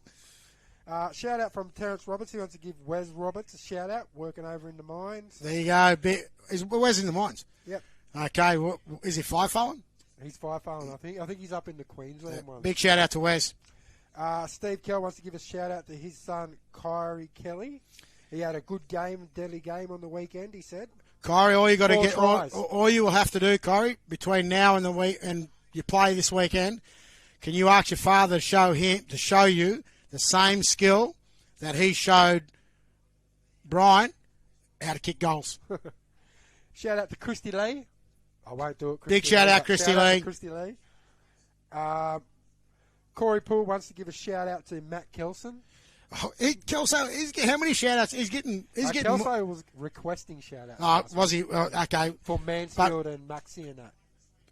B: Shout out from Terence Roberts. He wants to give Wes Roberts a shout out, working over in the mines.
A: There you go. Where's in the mines?
B: Yep.
A: Okay, is he FIFOing?
B: He's FIFOing, I think. I think he's up in the Queensland one.
A: Big shout out to Wes.
B: Steve Kell wants to give a shout out to his son, Kyrie Kelly. He had a good game, deadly game on the weekend, he said.
A: Kyrie, all you will have to do, Kyrie, between now and the week and you play this weekend, can you ask your father to show you the same skill that he showed Brian how to kick goals?
B: Shout out to Christy Lee. I won't do it.
A: Big shout out, Christy Lee.
B: Christy Lee. Corey Poole wants to give a shout out to Matt Kelson.
A: Oh, Kelso, how many shout-outs? He's getting
B: Kelso was requesting shout-outs.
A: Was he? Okay.
B: For Mansfield and Maxi and that.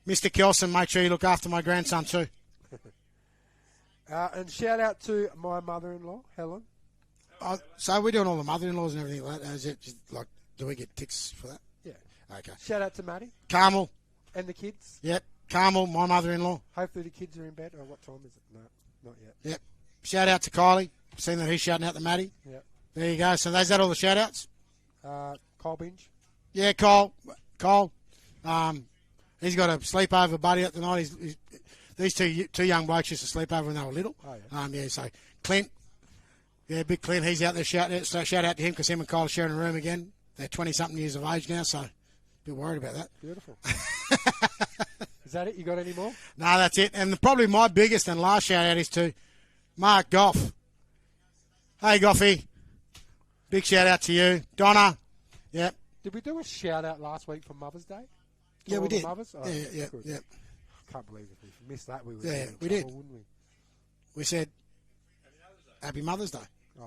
A: Mr. Kelson, make sure you look after my grandson too.
B: And shout-out to my mother-in-law, Helen.
A: So we're doing all the mother-in-laws and everything like that. Is it just like, do we get ticks for that?
B: Yeah.
A: Okay.
B: Shout-out to Maddie.
A: Carmel.
B: And the kids.
A: Yep. Carmel, my mother-in-law.
B: Hopefully the kids are in bed. What time is it? No, not yet.
A: Yep. Shout-out to Kylie. Seen that he's shouting out to Maddie.
B: Yep.
A: There you go. So is that all the shout-outs?
B: Kyle Binge.
A: Yeah, Cole. He's got a sleepover buddy at the night. These two young blokes used to sleep over when they were little.
B: Oh, yeah.
A: So Clint. Yeah, big Clint. He's out there shouting. So shout out to him because him and Kyle are sharing a room again. They're 20-something years of age now, so a bit worried about that.
B: Beautiful. Is that it? You got any more?
A: No, that's it. And probably my biggest and last shout-out is to Mark Goff. Hey, Goffy. Big shout-out to you. Donna. Yep.
B: Did we do a shout-out last week for Mother's Day?
A: Yeah, we did.
B: Mothers? Oh,
A: Yeah.
B: I can't believe if we missed that. We would
A: we did.
B: wouldn't we?
A: We said Happy Mother's Day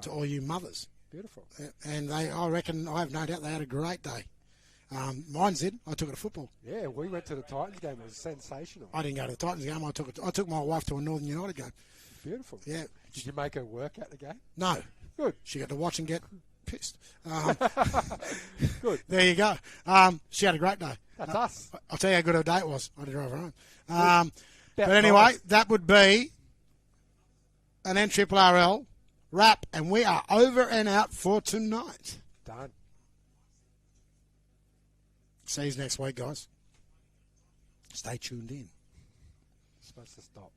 A: to all you mothers.
B: Beautiful.
A: And I reckon, I have no doubt they had a great day. Mine did. I took it to football.
B: Yeah, we went to the Titans game. It was sensational.
A: I didn't go to the Titans game. I took my wife to a Northern United game.
B: Beautiful.
A: Yeah.
B: Did you make her work at the game?
A: No.
B: Good.
A: She got to watch and get pissed.
B: Good.
A: There you go. She had a great day.
B: That's us.
A: I'll tell you how good her day was. I had to drive her home. But anyway,
B: nice.
A: that would be an NRRRL wrap, and we are over and out for tonight.
B: Done.
A: See you next week, guys. Stay tuned in.
B: Supposed to stop.